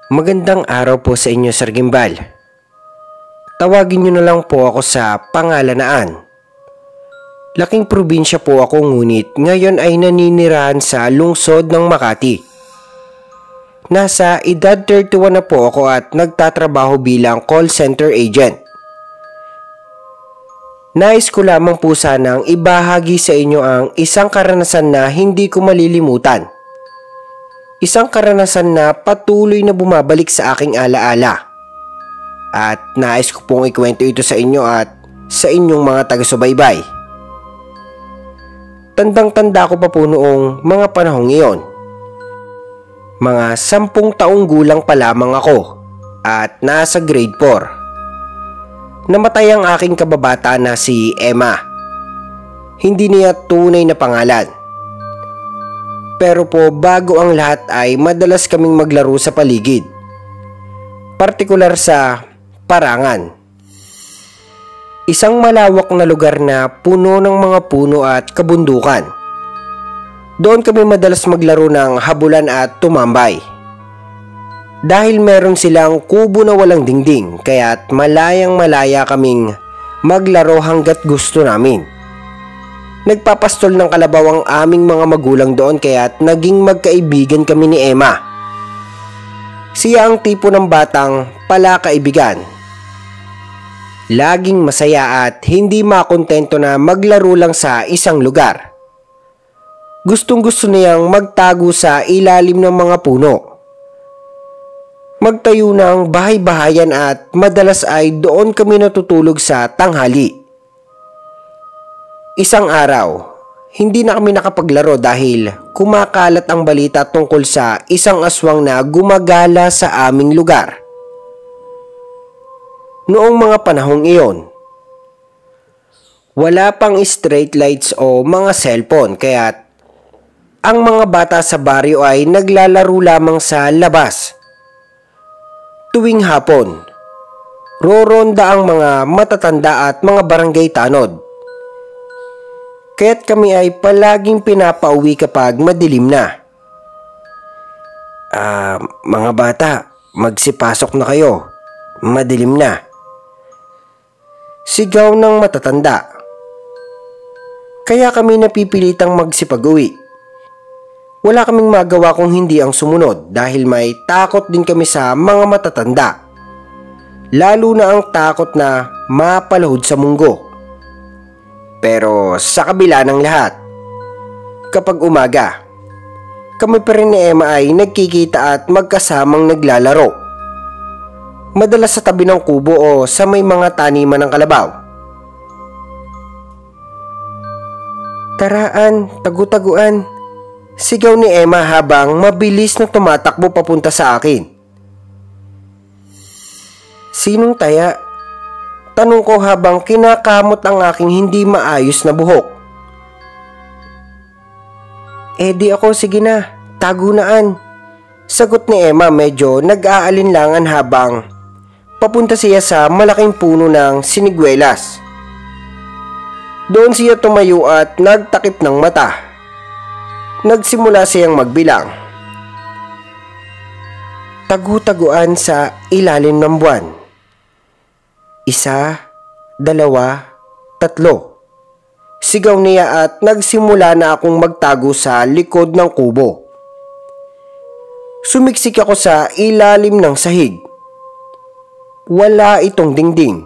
Magandang araw po sa inyo, Sir Gimbal. Tawagin niyo na lang po ako sa Pangalanaan. Laking probinsya po ako ngunit ngayon ay naninirahan sa lungsod ng Makati. Nasa edad 31 na po ako at nagtatrabaho bilang call center agent. Nais ko lamang po sanang ibahagi sa inyo ang isang karanasan na hindi ko malilimutan. Isang karanasan na patuloy na bumabalik sa aking alaala. At nais ko pong ikwento ito sa inyo at sa inyong mga taga-subaybay. Tandang-tanda ko pa po noong mga panahong iyon. Mga 10 taong gulang pa lamang ako at nasa grade 4. Namatay ang aking kababata na si Emma. Hindi niya tunay na pangalan. Pero po bago ang lahat ay madalas kaming maglaro sa paligid. Partikular sa Parangan. Isang malawak na lugar na puno ng mga puno at kabundukan. Doon kami madalas maglaro ng habulan at tumambay. Dahil meron silang kubo na walang dingding kaya't malayang malaya kaming maglaro hanggat gusto namin. Nagpapastol ng kalabaw ang aming mga magulang doon kaya't naging magkaibigan kami ni Emma. Siya ang tipo ng batang palakaibigan. Laging masaya at hindi makontento na maglaro lang sa isang lugar. Gustong-gusto niyang magtago sa ilalim ng mga puno. Magtayo ng bahay-bahayan at madalas ay doon kami natutulog sa tanghali. Isang araw, hindi na kami nakapaglaro dahil kumakalat ang balita tungkol sa isang aswang na gumagala sa aming lugar. Noong mga panahong iyon, wala pang street lights o mga cellphone kaya't ang mga bata sa baryo ay naglalaro lamang sa labas. Tuwing hapon, roronda ang mga matatanda at mga barangay tanod. Kaya't kami ay palaging pinapauwi kapag madilim na. Mga bata, magsipasok na kayo. Madilim na. Sigaw ng matatanda. Kaya kami napipilitang magsipag-uwi. Wala kaming magawa kung hindi ang sumunod dahil may takot din kami sa mga matatanda. Lalo na ang takot na mapalahod sa munggo. Pero sa kabila ng lahat, kapag umaga, kami pa rin ni Emma ay nagkikita at magkasamang naglalaro. Madalas sa tabi ng kubo o sa may mga taniman ng kalabaw. Taraan, tagu-taguan, sigaw ni Emma habang mabilis na tumatakbo papunta sa akin. Sinong taya? Tanong ko habang kinakamot ang aking hindi maayos na buhok. Di ako, sige na, tagunaan. Sagot ni Emma medyo nag-aalinlangan habang papunta siya sa malaking puno ng siniguelas. Doon siya tumayo at nagtakip ng mata. Nagsimula siyang magbilang. Tagu-taguan sa ilalim ng buwan. 1, 2, 3. Sigaw niya at nagsimula na akong magtago sa likod ng kubo. Sumiksik ako sa ilalim ng sahig. Wala itong dingding.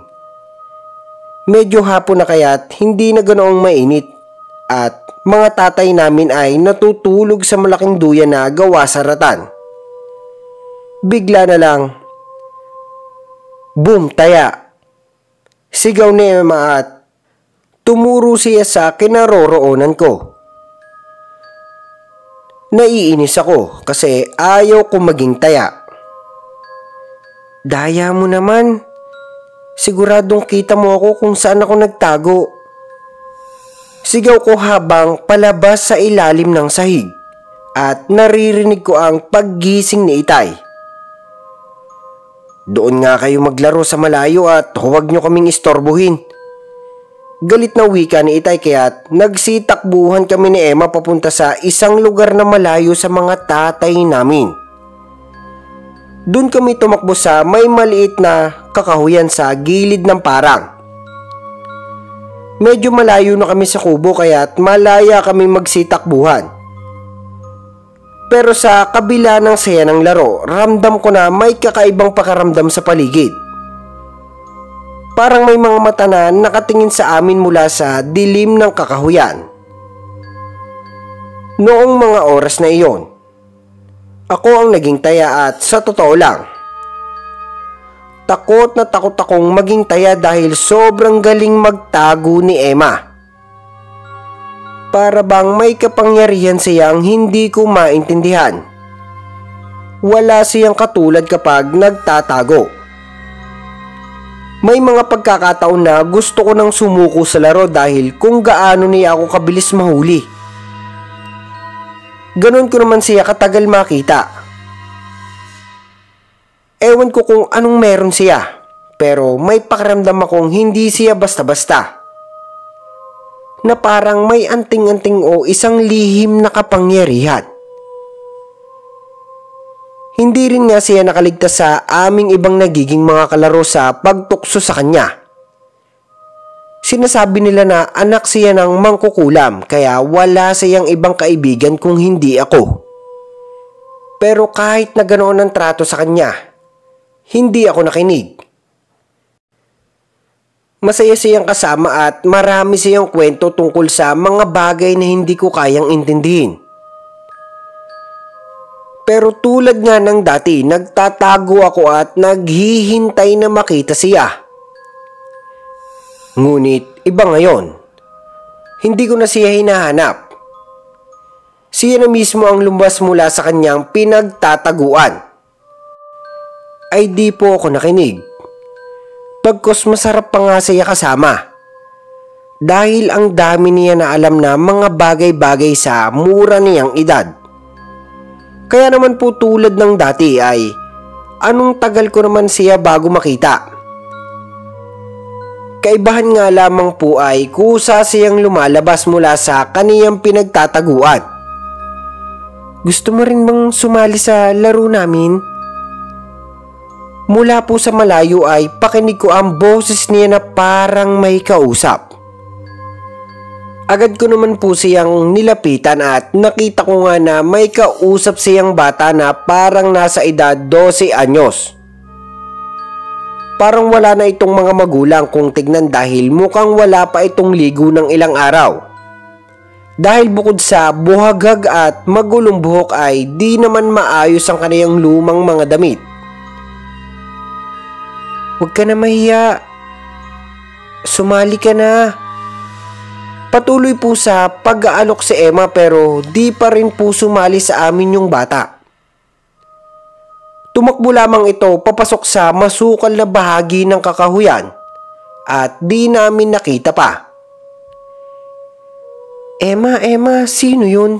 Medyo hapon na kaya't hindi na ganoong mainit at mga tatay namin ay natutulog sa malaking duyan na gawa sa ratan. Bigla na lang, boom, taya! Sigaw ni Emma at tumuro siya sa kinaroroonan ko. Naiinis ako kasi ayaw ko maging taya. Daya mo naman. Siguradong kita mo ako kung saan ako nagtago. Sigaw ko habang palabas sa ilalim ng sahig at naririnig ko ang paggising ni Itay. Doon nga kayo maglaro sa malayo at huwag nyo kaming istorbohin. Galit na wika ni Itay kaya't nagsitakbuhan kami ni Emma papunta sa isang lugar na malayo sa mga tatay namin. Doon kami tumakbo sa may maliit na kakahuyan sa gilid ng parang. Medyo malayo na kami sa kubo kaya't malaya kami magsitakbuhan. Pero sa kabila ng saya ng laro, ramdam ko na may kakaibang pakaramdam sa paligid. Parang may mga mata na nakatingin sa amin mula sa dilim ng kakahuyan. Noong mga oras na iyon, ako ang naging taya at sa totoo lang, takot na takot akong maging taya dahil sobrang galing magtago ni Emma. Para bang may kapangyarihan siyang hindi ko maintindihan. Wala siyang katulad kapag nagtatago. May mga pagkakataon na gusto ko nang sumuko sa laro dahil kung gaano niya ako kabilis mahuli. Ganon ko naman siya katagal makita. Ewan ko kung anong meron siya, pero may pakiramdam akong hindi siya basta-basta. Na parang may anting-anting o isang lihim na kapangyarihan. Hindi rin nga siya nakaligtas sa aming ibang nagiging mga kalaro sa pagtukso sa kanya. Sinasabi nila na anak siya ng mangkukulam kaya wala siyang ibang kaibigan kung hindi ako. Pero kahit na ganoon ang trato sa kanya, hindi ako nakinig. Masaya siyang kasama at marami siyang kwento tungkol sa mga bagay na hindi ko kayang intindihin. Pero tulad nga ng dati, nagtatago ako at naghihintay na makita siya. Ngunit iba ngayon, hindi ko na siya hinahanap. Siya na mismo ang lumabas mula sa kanyang pinagtataguan. Ay di po ako nakinig. Pagkos masarap pa nga siya kasama. Dahil ang dami niya na alam na mga bagay-bagay sa mura niyang edad. Kaya naman po tulad ng dati ay anong tagal ko naman siya bago makita. Kaibahan nga lamang po ay kusa siyang lumalabas mula sa kaniyang pinagtataguan. Gusto mo rin bang sumali sa laro namin? Mula po sa malayo ay pakinig ko ang boses niya na parang may kausap. Agad ko naman po siyang nilapitan at nakita ko nga na may kausap siyang bata na parang nasa edad 12 anyos. Parang wala na itong mga magulang kung tignan dahil mukhang wala pa itong ligo ng ilang araw. Dahil bukod sa buhagag at magulong buhok ay di naman maayos ang kaniyang lumang mga damit. Huwag ka na mahiya. Sumali ka na. Patuloy po sa pag-aalok si Emma pero di pa rin po sumali sa amin yung bata. Tumakbo lamang ito papasok sa masukal na bahagi ng kakahuyan at di namin nakita pa. Emma, sino yun?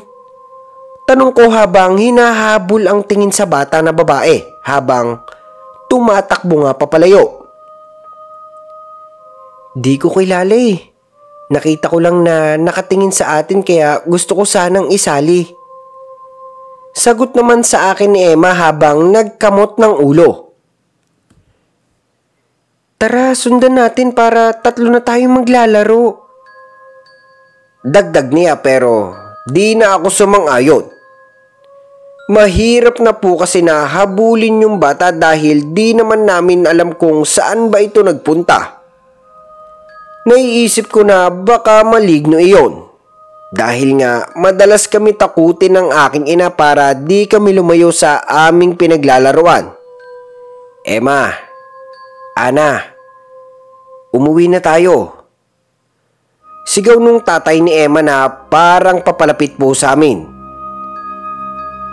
Tanong ko habang hinahabol ang tingin sa bata na babae habang tumatakbo nga papalayo. Di ko kilala eh. Nakita ko lang na nakatingin sa atin kaya gusto ko sanang isali. Sagot naman sa akin ni Emma habang nagkamot ng ulo. Tara, sundan natin para 3 na tayong maglalaro. Dagdag niya pero di na ako sumang-ayon. Mahirap na po kasi na habulin yung bata dahil di naman namin alam kung saan ba ito nagpunta. Naiisip ko na baka maligno iyon. Dahil nga madalas kami takutin ng aking ina para di kami lumayo sa aming pinaglalaruan. Emma, Ana, umuwi na tayo. Sigaw nung tatay ni Emma na parang papalapit po sa amin.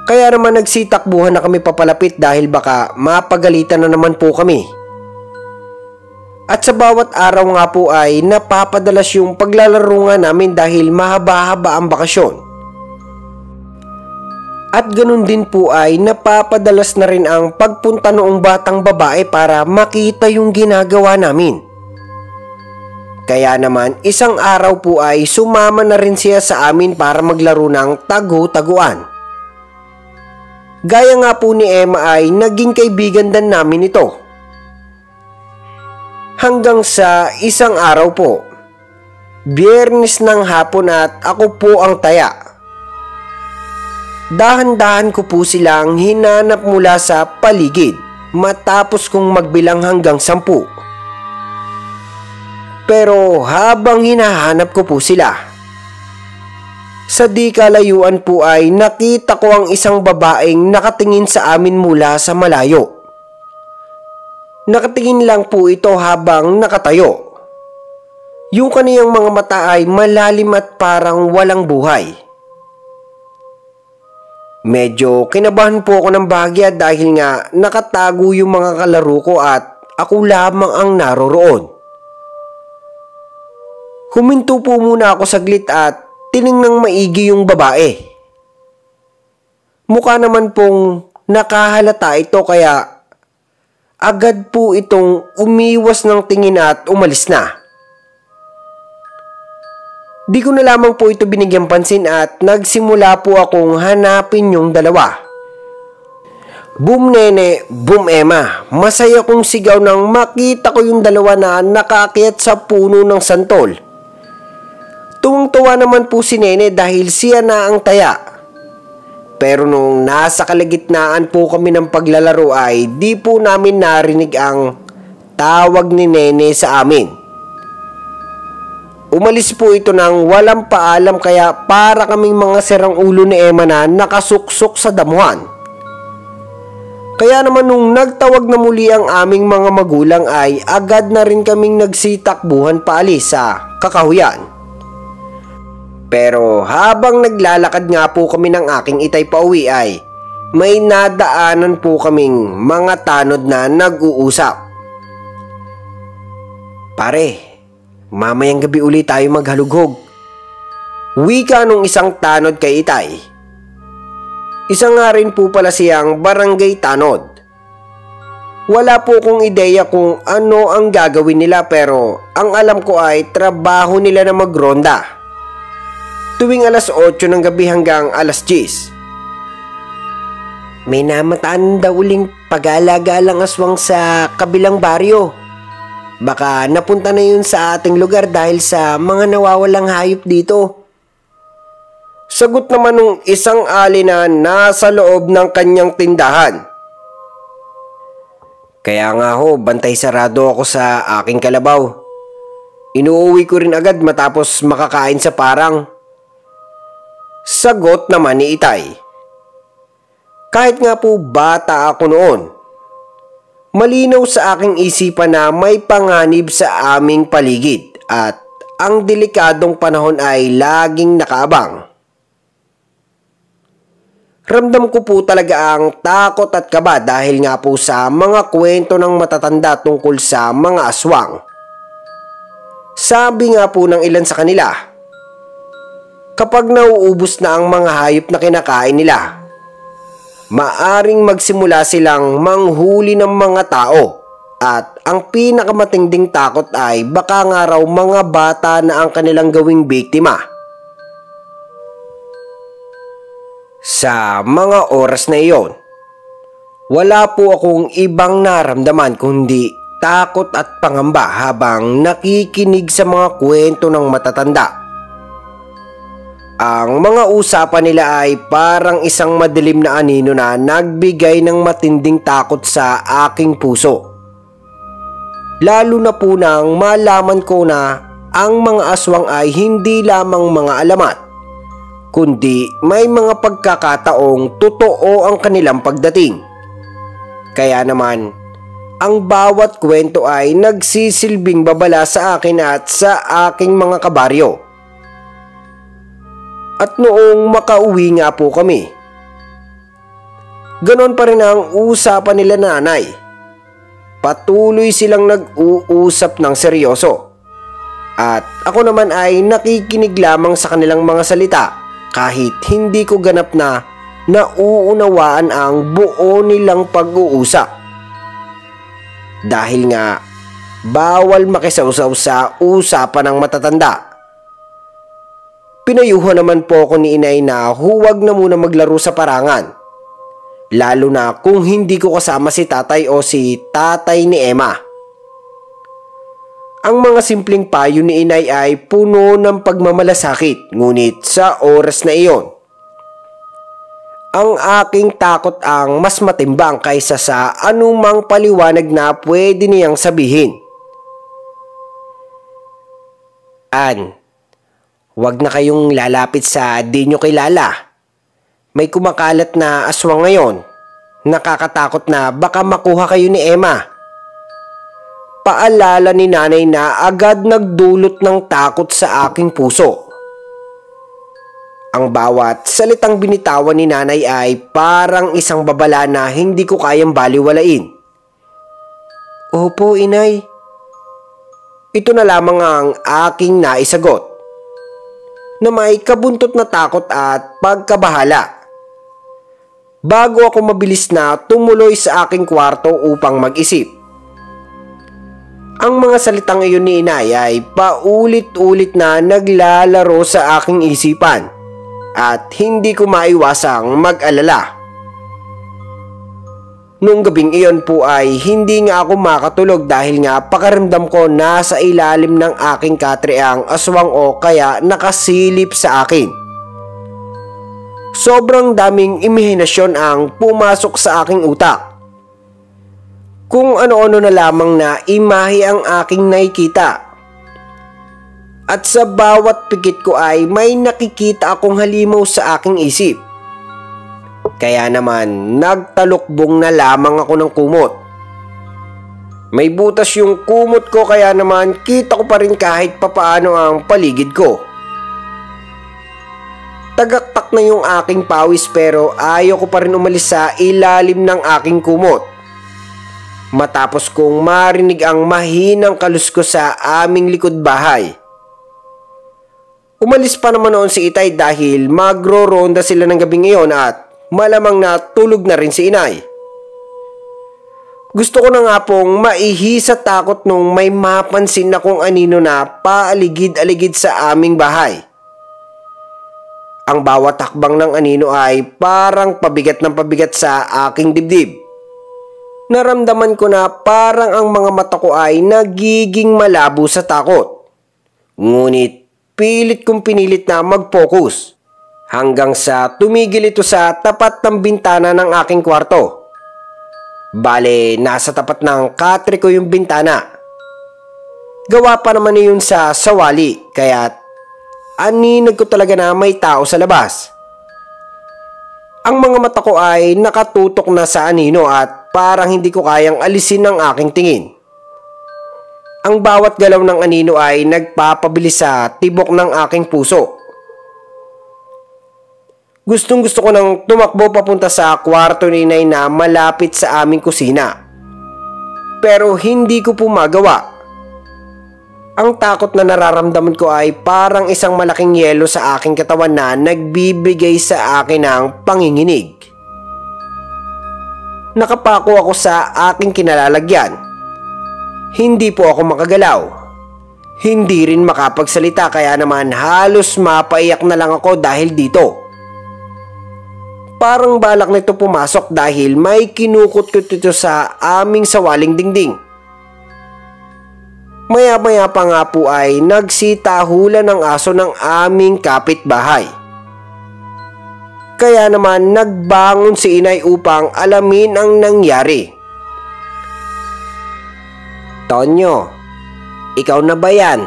Kaya naman nagsitakbuhan na kami papalapit dahil baka mapagalitan na naman po kami. At sa bawat araw nga po ay napapadalas yung paglalaro nga namin dahil mahaba-haba ang bakasyon. At ganun din po ay napapadalas na rin ang pagpunta noong batang babae para makita yung ginagawa namin. Kaya naman isang araw po ay sumama na rin siya sa amin para maglaro ng tagu-taguan. Gaya nga po ni Emma ay naging kaibigan din namin ito. Hanggang sa isang araw po, Biyernes ng hapon at ako po ang taya. Dahan-dahan ko po silang hinanap mula sa paligid matapos kong magbilang hanggang 10. Pero habang hinahanap ko po sila, sa di kalayuan po ay nakita ko ang isang babaeng nakatingin sa amin mula sa malayo. Nakatingin lang po ito habang nakatayo. Yung kaniyang mga mata ay malalim at parang walang buhay. Medyo kinabahan po ako ng bahagya dahil nga nakatago yung mga kalaro ko at ako lamang ang naroroon. Huminto po muna ako saglit at tiningnang maigi yung babae. Mukha naman pong nakahalata ito kaya agad po itong umiwas ng tingin at umalis na. Di ko na lamang po ito binigyang pansin at nagsimula po akong hanapin yung dalawa. Boom Nene, boom Emma, masaya kong sigaw nang makita ko yung dalawa na nakaakyat sa puno ng santol. Tuwang-tuwa naman po si Nene dahil siya na ang taya. Pero nung nasa kalagitnaan po kami ng paglalaro ay di po namin narinig ang tawag ni Nene sa amin. Umalis po ito nang walang paalam kaya para kaming mga serang ulo ni Emma na nakasuksok sa damuhan. Kaya naman nung nagtawag na muli ang aming mga magulang ay agad na rin kaming nagsitakbuhan paalis sa kakahuyan. Pero habang naglalakad nga po kami ng aking itay pauwi ay may nadaanan po kaming mga tanod na nag-uusap. Pare, mamayang gabi uli tayo maghalughog. Wika nung isang tanod kay Itay. Isa nga rin po pala siyang barangay tanod. Wala po kong ideya kung ano ang gagawin nila pero ang alam ko ay trabaho nila na magronda. Tuwing alas 8 ng gabi hanggang alas 10. May namataan daw uling pag-alagalang aswang sa kabilang baryo. Baka napunta na yun sa ating lugar dahil sa mga nawawalang hayop dito. Sagot naman ng isang ali na nasa loob ng kanyang tindahan. Kaya nga ho, bantay sarado ako sa aking kalabaw. Inuuwi ko rin agad matapos makakain sa parang. Sagot naman ni Itay. Kahit nga po bata ako noon, malinaw sa aking isipan na may panganib sa aming paligid at ang delikadong panahon ay laging nakaabang. Ramdam ko po talaga ang takot at kaba dahil nga po sa mga kwento ng matatanda tungkol sa mga aswang. Sabi nga po ng ilan sa kanila, kapag nauubos na ang mga hayop na kinakain nila, maaring magsimula silang manghuli ng mga tao at ang pinakamatinding takot ay baka nga raw mga bata na ang kanilang gawing biktima. Sa mga oras na iyon, wala po akong ibang naramdaman kundi takot at pangamba habang nakikinig sa mga kwento ng matatanda. Ang mga usapan nila ay parang isang madilim na anino na nagbigay ng matinding takot sa aking puso. Lalo na po nang malaman ko na ang mga aswang ay hindi lamang mga alamat, kundi may mga pagkakataong totoo ang kanilang pagdating. Kaya naman, ang bawat kwento ay nagsisilbing babala sa akin at sa aking mga kabaryo. At noong makauwi nga po kami, ganon pa rin ang usapan nila nanay. Patuloy silang nag-uusap ng seryoso. At ako naman ay nakikinig lamang sa kanilang mga salita kahit hindi ko ganap na nauunawaan ang buo nilang pag-uusap. Dahil nga bawal makisawsaw sa usapan ng matatanda. Pinayuhan naman po ako ni inay na huwag na muna maglaro sa parangan. lalo na kung hindi ko kasama si tatay o si tatay ni Emma. Ang mga simpleng payo ni inay ay puno ng pagmamalasakit, ngunit sa oras na iyon, ang aking takot ang mas matimbang kaysa sa anumang paliwanag na pwede niyang sabihin. An, wag na kayong lalapit sa di nyo kilala. May kumakalat na aswang ngayon. Nakakatakot na baka makuha kayo ni Emma. Paalala ni nanay na agad nagdulot ng takot sa aking puso. Ang bawat salitang binitawan ni nanay ay parang isang babala na hindi ko kayang baliwalain. Opo, inay. Ito na lamang ang aking naisagot, na may kabuntot na takot at pagkabahala. Bago ako mabilis na tumuloy sa aking kwarto upang mag-isip. Ang mga salitang iyon ni inay ay paulit-ulit na naglalaro sa aking isipan at hindi ko maiwasang mag-alala. Nung gabing iyon po ay hindi nga ako makatulog dahil nga pakaramdam ko nasa ilalim ng aking katre ang aswang o kaya nakasilip sa akin. Sobrang daming imahinasyon ang pumasok sa aking utak. Kung ano-ano na lamang na imahe ang aking nakikita. At sa bawat pikit ko ay may nakikita akong halimaw sa aking isip. Kaya naman nagtalukbong na lamang ako ng kumot. May butas yung kumot ko kaya naman kita ko pa rin kahit papaano ang paligid ko. Tagaktak na yung aking pawis pero ayaw ko pa rin umalis sa ilalim ng aking kumot. Matapos kong marinig ang mahinang kaluskos sa aming likod bahay. Umalis pa naman noon si itay dahil magro-ronda sila ng gabing iyon at malamang na tulog na rin si inay. Gusto ko na nga pong maihi sa takot nung may mapansin na kung anino na paaligid-aligid sa aming bahay. Ang bawat hakbang ng anino ay parang pabigat ng pabigat sa aking dibdib. Naramdaman ko na parang ang mga mata ko ay nagiging malabo sa takot. Ngunit pilit kong pinilit na mag-focus hanggang sa tumigil ito sa tapat ng bintana ng aking kwarto. Bale, nasa tapat ng katre ko yung bintana. Gawa pa naman yun sa sawali, kaya aninag ko talaga na may tao sa labas. Ang mga mata ko ay nakatutok na sa anino at parang hindi ko kayang alisin ang aking tingin. Ang bawat galaw ng anino ay nagpapabilis sa tibok ng aking puso. Gustong gusto ko nang tumakbo papunta sa kwarto ni inay na malapit sa aming kusina. Pero hindi ko po magawa. Ang takot na nararamdaman ko ay parang isang malaking yelo sa aking katawan na nagbibigay sa akin ng panginginig. Nakapako ako sa aking kinalalagyan. Hindi po ako makagalaw. Hindi rin makapagsalita kaya naman halos mapaiyak na lang ako dahil dito. Parang balak nito pumasok dahil may kinukot-kot ito sa aming sawaling dingding. Maya-maya pa nga po ay nagsitahulan ng aso ng aming kapitbahay. Kaya naman nagbangon si inay upang alamin ang nangyari. Tonyo, ikaw na ba yan?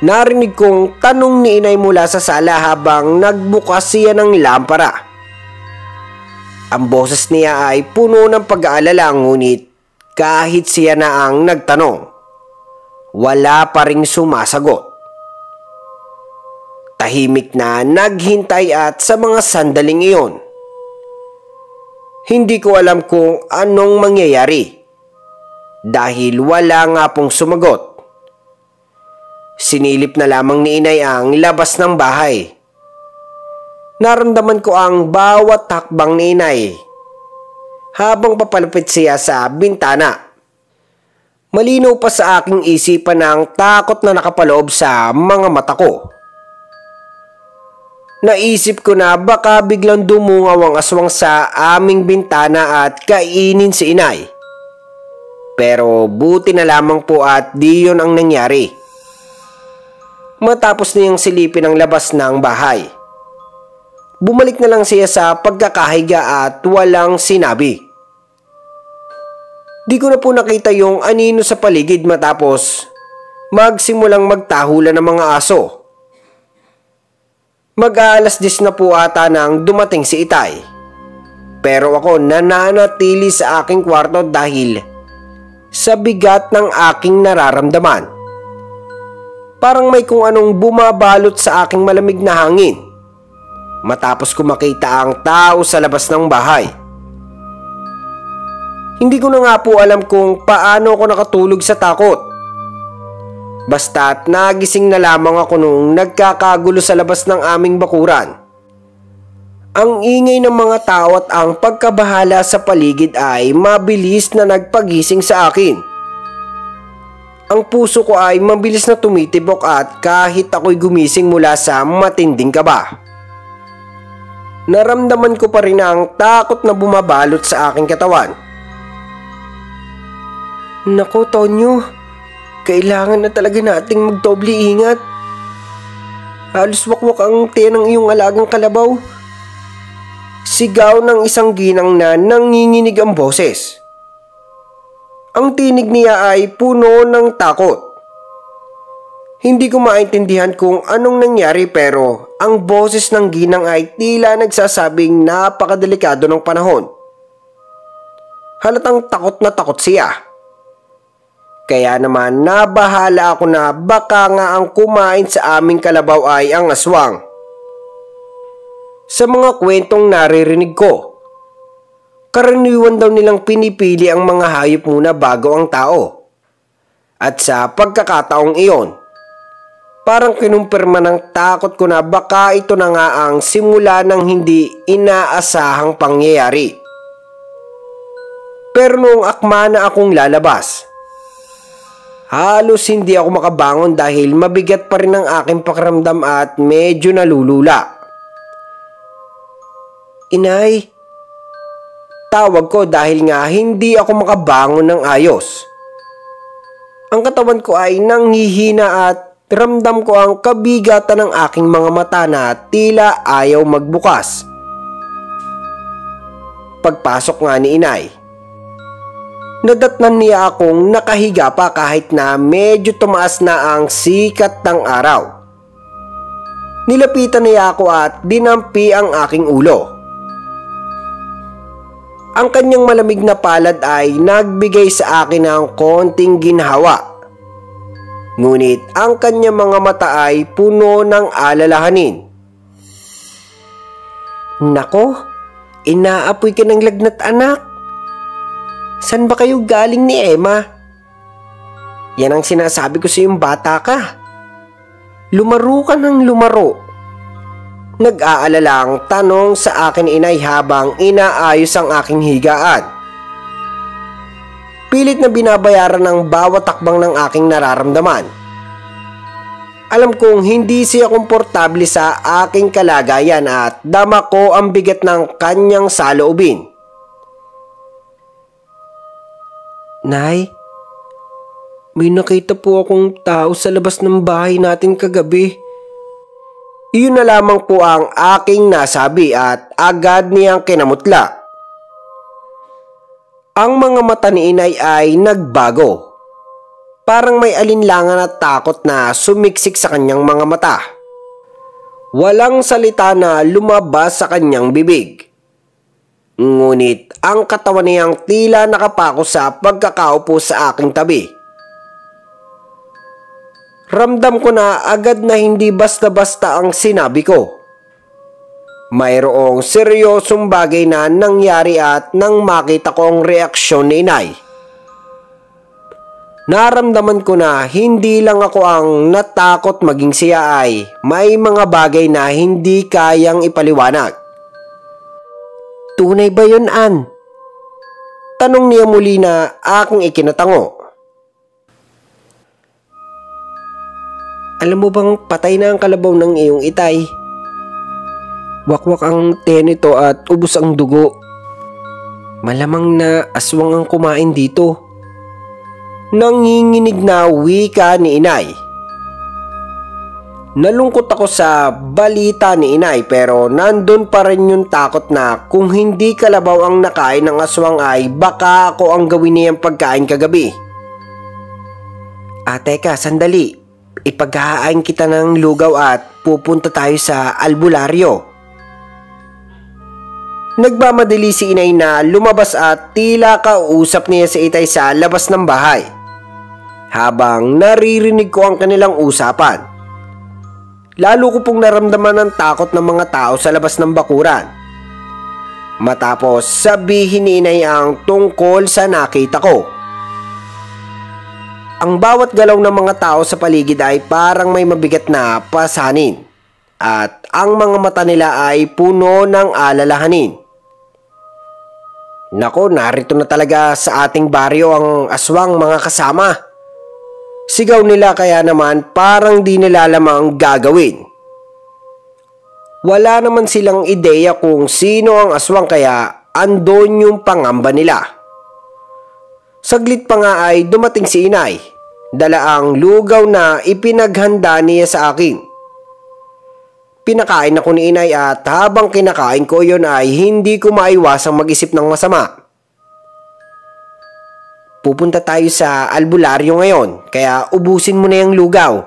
Narinig kong tanong ni inay mula sa sala habang nagbukas siya ng lampara. Ang boses niya ay puno ng pag-aalala ngunit kahit siya na ang nagtanong, wala pa ring sumasagot. Tahimik na naghintay at sa mga sandaling iyon, hindi ko alam kung anong mangyayari dahil wala nga pong sumagot. Sinilip na lamang ni inay ang labas ng bahay. Naramdaman ko ang bawat hakbang ni inay habang papalapit siya sa bintana. Malinaw pa sa aking isipan ang takot na nakapaloob sa mga mata ko. Naisip ko na baka biglang dumungaw ang aswang sa aming bintana at kainin si inay. Pero buti na lamang po at di yun ang nangyari. Matapos niyang silipin ang labas ng bahay, bumalik na lang siya sa pagkakahiga at walang sinabi. Di ko na po nakita yung anino sa paligid matapos magsimulang magtahulan ng mga aso. Mag-aalas 10 na po ata nang dumating si Itay. Pero ako nananatili sa aking kwarto dahil sa bigat ng aking nararamdaman. Parang may kung anong bumabalot sa aking malamig na hangin matapos ko makita ang tao sa labas ng bahay. Hindi ko na nga po alam kung paano ako nakatulog sa takot. Basta't nagising na lamang ako nung nagkakagulo sa labas ng aming bakuran. Ang ingay ng mga tao at ang pagkabahala sa paligid ay mabilis na nagpagising sa akin. Ang puso ko ay mabilis na tumitibok at kahit ako'y gumising mula sa matinding kaba, naramdaman ko pa rin ang takot na bumabalot sa aking katawan. Naku, Tonyo, kailangan na talaga nating magdoble ingat. Halos wakwak ang tiyan ng iyong alagang kalabaw. Sigaw ng isang ginang na nanginginig ang boses. Ang tinig niya ay puno ng takot. Hindi ko maintindihan kung anong nangyari pero ang boses ng ginang ay tila nagsasabing napakadelikado ng panahon. Halatang takot na takot siya. Kaya naman nabahala ako na baka nga ang kumain sa aming kalabaw ay ang aswang. Sa mga kwentong naririnig ko, karaniwan daw nilang pinipili ang mga hayop muna bago ang tao. At sa pagkakataong iyon, parang kinumpirma ng takot ko na baka ito na nga ang simula ng hindi inaasahang pangyayari. Pero noong akma na akong lalabas, halos hindi ako makabangon dahil mabigat pa rin ang aking pakiramdam at medyo nalulula. Inay, tawag ko dahil nga hindi ako makabangon ng ayos. Ang katawan ko ay nanghihina at ramdam ko ang kabigatan ng aking mga mata na tila ayaw magbukas. Pagpasok nga ni inay, nadatnan niya akong nakahiga pa kahit na medyo tumaas na ang sikat ng araw. Nilapitan niya ako at dinampi ang aking ulo. Ang kanyang malamig na palad ay nagbigay sa akin ng konting ginhawa. Ngunit ang kanyang mga mata ay puno ng alalahanin. Nako, inaapoy ka ng lagnat anak. San ba kayo galing ni Emma? Yan ang sinasabi ko sa iyong bata ka. Lumaro ka ng lumaro. Nag-aalala ang tanong sa akin inay habang inaayos ang aking higaan. Pilit na binabayaran ng bawat takbang ng aking nararamdaman. Alam kong hindi siya komportable sa aking kalagayan at dama ko ang bigat ng kanyang saloobin. Nay, may nakita po akong tao sa labas ng bahay natin kagabi. Iyon na lamang po ang aking nasabi at agad niyang kinamutla. Ang mga mata ni inay ay nagbago. Parang may alinlangan at takot na sumiksik sa kanyang mga mata. Walang salita na lumabas sa kanyang bibig. Ngunit ang katawan niyang tila nakapako sa pagkakaupo sa aking tabi. Ramdam ko na agad na hindi basta-basta ang sinabi ko. Mayroong seryosong bagay na nangyari at nang makita ko ang reaksyon ni inay, naramdaman ko na hindi lang ako ang natakot maging siya ay may mga bagay na hindi kayang ipaliwanag. Tunay ba yun, Ann? Tanong niya muli na aking ikinatango. Alam mo bang patay na ang kalabaw ng iyong itay? Wakwak ang tiyan nito at ubos ang dugo. Malamang na aswang ang kumain dito. Nanginginig na wika ni inay. Nalungkot ako sa balita ni inay pero nandun pa rin yung takot na kung hindi kalabaw ang nakain ng aswang ay baka ako ang gawin niyang pagkain kagabi. Teka, sandali. Ipaghahain kita ng lugaw at pupunta tayo sa albularyo. Nagmamadali si inay na lumabas at tila kausap niya si itay sa labas ng bahay. Habang naririnig ko ang kanilang usapan. Lalo ko pong naramdaman ang takot ng mga tao sa labas ng bakuran. Matapos sabihin ni inay ang tungkol sa nakita ko. Ang bawat galaw ng mga tao sa paligid ay parang may mabigat na pasanin. At ang mga mata nila ay puno ng alalahanin. Nako, narito na talaga sa ating baryo ang aswang mga kasama. Sigaw nila kaya naman parang di nila alam ang gagawin. Wala naman silang ideya kung sino ang aswang kaya andon yung pangamba nila. Saglit pa nga ay dumating si inay. Dala ang lugaw na ipinaghanda niya sa akin. Pinakain ako ni inay at habang kinakain ko yon ay hindi ko maiwasang mag-isip ng masama. Pupunta tayo sa albularyo ngayon kaya ubusin mo na yung lugaw.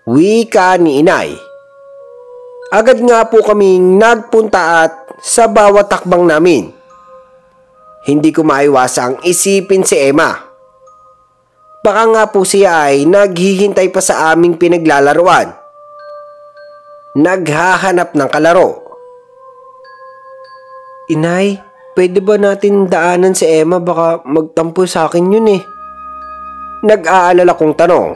Wika ni inay. Agad nga po kaming nagpunta at sa bawat takbang namin. Hindi ko maiwasang isipin si Emma. Baka nga po siya ay naghihintay pa sa aming pinaglalaruan. Naghahanap ng kalaro. Inay, pwede ba natin daanan si Emma? Baka magtampo sa akin yun eh. Nag-aalala kong tanong.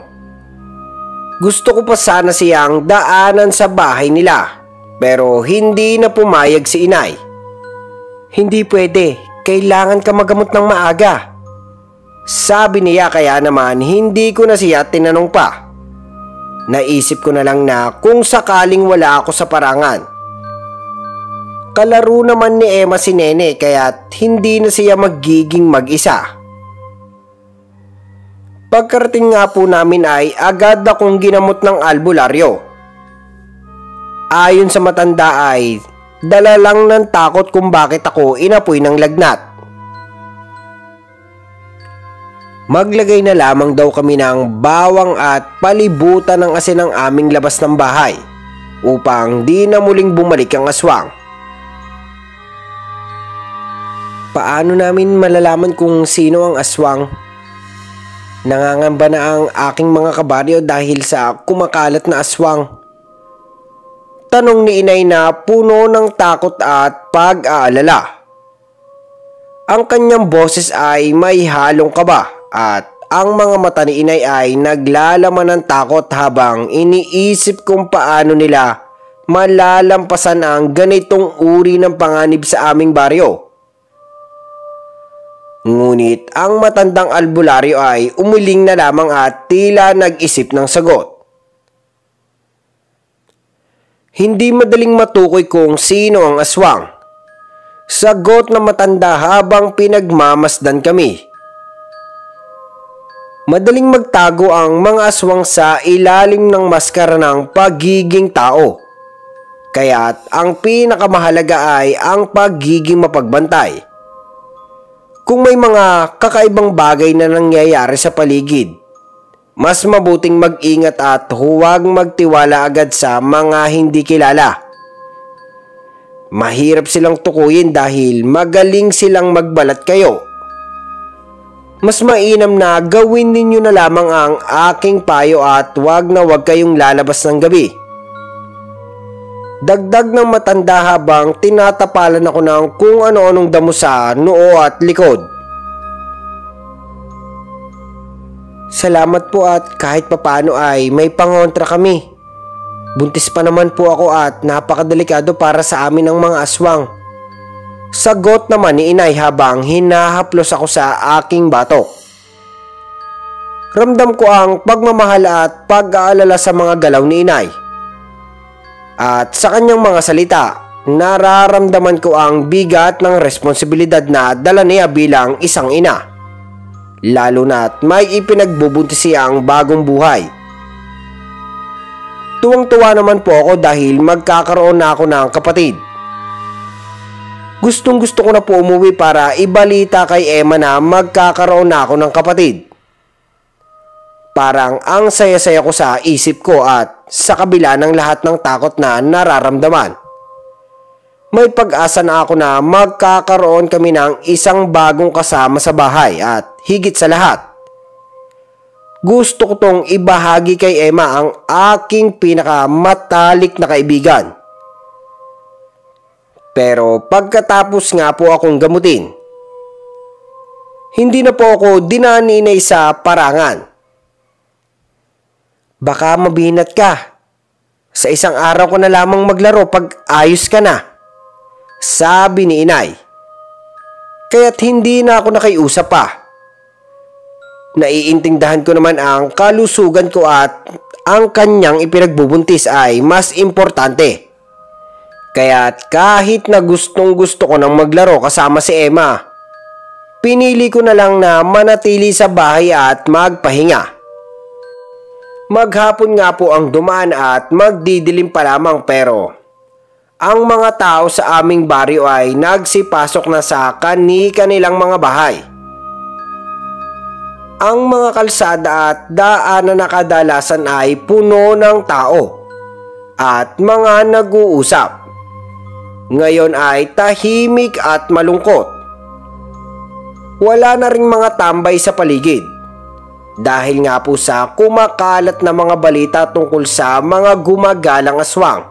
Gusto ko pa sana siyang daanan sa bahay nila. Pero hindi na pumayag si inay. Hindi pwede. Kailangan ka magamot ng maaga. Sabi niya kaya naman hindi ko na siya tinanong pa. Naisip ko na lang na kung sakaling wala ako sa parangan. Kalaro naman ni Emma si Nene kaya't hindi na siya magiging mag-isa. Pagkarating nga po namin ay agad akong ginamot ng albularyo. Ayon sa matanda ay dala lang ng takot kung bakit ako inapoy ng lagnat. Maglagay na lamang daw kami ng bawang at palibutan ng asin ang aming labas ng bahay upang di na muling bumalik ang aswang. Paano namin malalaman kung sino ang aswang? Nangangamba na ang aking mga kabaryo dahil sa kumakalat na aswang. Tanong ni inay na puno ng takot at pag-aalala. Ang kanyang boses ay may halong kaba. At ang mga mata ni inay ay naglalaman ng takot habang iniisip kung paano nila malalampasan ang ganitong uri ng panganib sa aming baryo. Ngunit ang matandang albularyo ay umiling na lamang at tila nag-isip ng sagot. Hindi madaling matukoy kung sino ang aswang. Sagot ng matanda habang pinagmamasdan kami. Madaling magtago ang mga aswang sa ilalim ng maskara ng pagiging tao. Kaya't ang pinakamahalaga ay ang pagiging mapagbantay. Kung may mga kakaibang bagay na nangyayari sa paligid, mas mabuting mag-ingat at huwag magtiwala agad sa mga hindi kilala. Mahirap silang tukuyin dahil magaling silang magbalat kayo. Mas mainam na gawin ninyo na lamang ang aking payo at wag na wag kayong lalabas ng gabi. Dagdag ng matanda habang tinatapalan ako ng kung ano-anong damo sa noo at likod. Salamat po at kahit papano ay may pangontra kami. Buntis pa naman po ako at napakadelikado para sa amin ang mga aswang. Sagot naman ni inay habang hinahaplos ako sa aking batok. Ramdam ko ang pagmamahal at pag-aalala sa mga galaw ni inay. At sa kanyang mga salita, nararamdaman ko ang bigat ng responsibilidad na dala niya bilang isang ina. Lalo na't may ipinagbubuntis siyang bagong buhay. Tuwang-tuwa naman po ako dahil magkakaroon na ako ng kapatid. Gustong-gusto ko na po umuwi para ibalita kay Emma na magkakaroon na ako ng kapatid. Parang ang saya-saya ko sa isip ko at sa kabila ng lahat ng takot na nararamdaman. May pag-asa na ako na magkakaroon kami ng isang bagong kasama sa bahay at higit sa lahat, gusto ko tong ibahagi kay Emma ang aking pinakamatalik na kaibigan. Pero pagkatapos nga po akong gamutin, hindi na po ako dinaninay sa parangan. Baka mabinat ka. Sa isang araw ko na lamang maglaro pag ayos ka na, sabi ni inay. Kaya't hindi na ako nakiusap pa. Naiintindihan ko naman ang kalusugan ko at ang kanyang ipinagbubuntis ay mas importante. Kaya't kahit na gustong-gusto ko nang maglaro kasama si Emma, pinili ko na lang na manatili sa bahay at magpahinga. Maghapon nga po ang dumaan at magdidilim pa lamang pero ang mga tao sa aming baryo ay nagsipasok na sa kani-kanilang mga bahay. Ang mga kalsada at daanan na kadalasan ay puno ng tao at mga nag-uusap. Ngayon ay tahimik at malungkot. Wala na ring mga tambay sa paligid dahil nga po sa kumakalat na mga balita tungkol sa mga gumagalang aswang.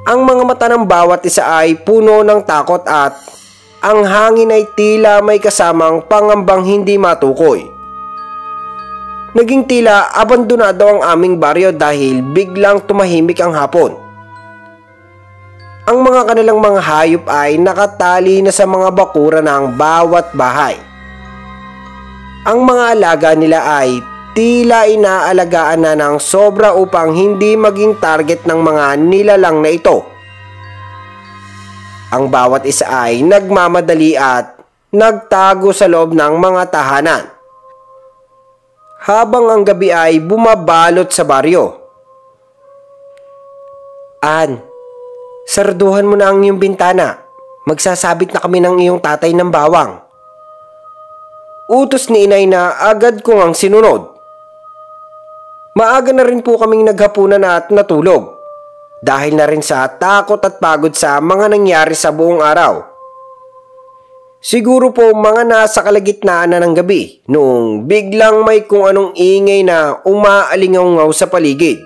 Ang mga mata ng bawat isa ay puno ng takot at ang hangin ay tila may kasamang pangambang hindi matukoy. Naging tila abandonado ang aming baryo dahil biglang tumahimik ang hapon. Ang mga kanilang mga hayop ay nakatali na sa mga bakura ng bawat bahay. Ang mga alaga nila ay tila inaalagaan na ng sobra upang hindi maging target ng mga nilalang na ito. Ang bawat isa ay nagmamadali at nagtago sa loob ng mga tahanan. Habang ang gabi ay bumabalot sa baryo. Sarduhan mo na ang iyong bintana. Magsasabit na kami ng iyong tatay ng bawang. Utos ni inay na agad kong ang sinunod. Maaga na rin po kaming naghapunan at natulog. Dahil na rin sa takot at pagod sa mga nangyari sa buong araw. Siguro po mga nasa kalagitnaan na ng gabi noong biglang may kung anong ingay na umaalingaw sa paligid.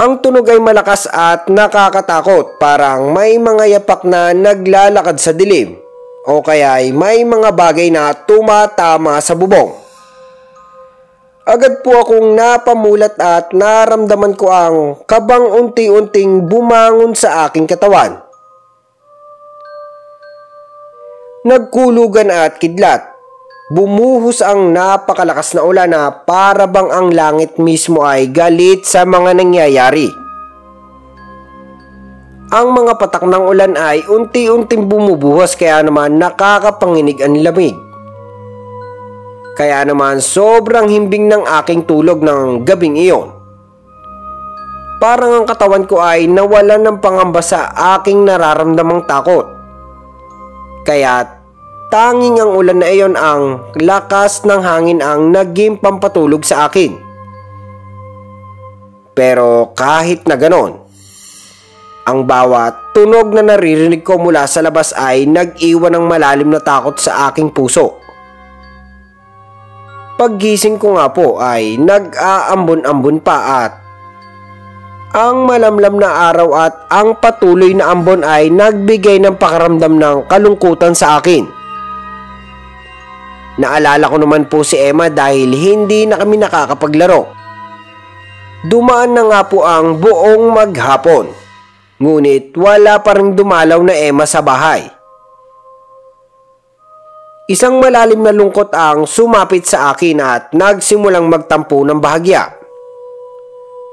Ang tunog ay malakas at nakakatakot, parang may mga yapak na naglalakad sa dilim o kaya ay may mga bagay na tumatama sa bubong. Agad po akong napamulat at naramdaman ko ang kabang unti-unting bumangon sa aking katawan. Nagkulugan at kidlat. Bumuhos ang napakalakas na ulan na para bang ang langit mismo ay galit sa mga nangyayari. Ang mga patak ng ulan ay unti-unting bumubuhos kaya naman nakakapanginig ang lamig. Kaya naman sobrang himbing ng aking tulog ng gabing iyon. Parang ang katawan ko ay nawalan ng pangamba sa aking nararamdamang takot. Kaya tanging ang ulan na iyon ang lakas ng hangin ang naging pampatulog sa akin. Pero kahit na ganon, ang bawat tunog na naririnig ko mula sa labas ay nag-iwan ng malalim na takot sa aking puso. Paggising ko nga po ay nag-aambon-ambon pa at ang malamlam na araw at ang patuloy na ambon ay nagbigay ng pakaramdam ng kalungkutan sa akin. Naalala ko naman po si Emma dahil hindi na kami nakakapaglaro. Dumaan na nga po ang buong maghapon, ngunit wala pa ring dumalaw na Emma sa bahay. Isang malalim na lungkot ang sumapit sa akin at nagsimulang magtampo ng bahagya.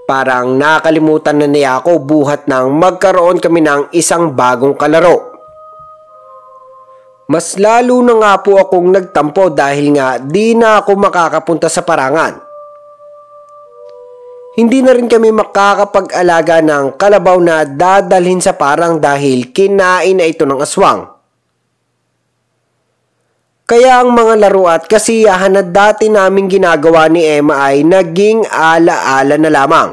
Parang nakalimutan na niya ako buhat nang magkaroon kami ng isang bagong kalaro. Mas lalo na nga po akong nagtampo dahil nga di na ako makakapunta sa parangan. Hindi na rin kami makakapag-alaga ng kalabaw na dadalhin sa parang dahil kinain na ito ng aswang. Kaya ang mga laro at kasiyahan na dati naming ginagawa ni Emma ay naging ala-ala na lamang.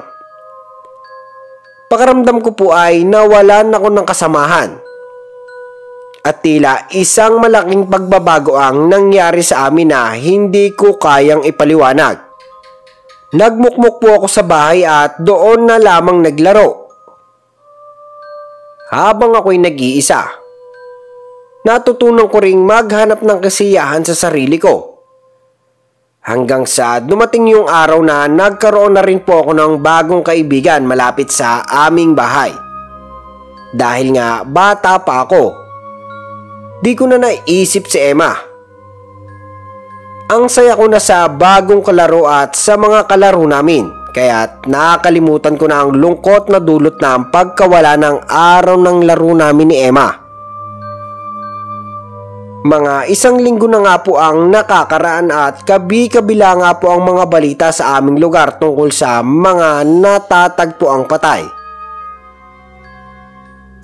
Pakiramdam ko po ay nawalan ako ng kasamahan. At tila isang malaking pagbabago ang nangyari sa amin na hindi ko kayang ipaliwanag. Nagmukmuk po ako sa bahay at doon na lamang naglaro. Habang ako'y nag-iisa, natutunan ko ring maghanap ng kasiyahan sa sarili ko. Hanggang sa dumating yung araw na nagkaroon na rin po ako ng bagong kaibigan malapit sa aming bahay. Dahil nga bata pa ako, di ko na naisip si Emma. Ang saya ko na sa bagong kalaro at sa mga kalaro namin, kaya't nakalimutan ko na ang lungkot na dulot ng pagkawala ng araw ng laro namin ni Emma. Mga isang linggo na nga po ang nakakaraan at kabi-kabila nga po ang mga balita sa aming lugar tungkol sa mga natatagpuang patay.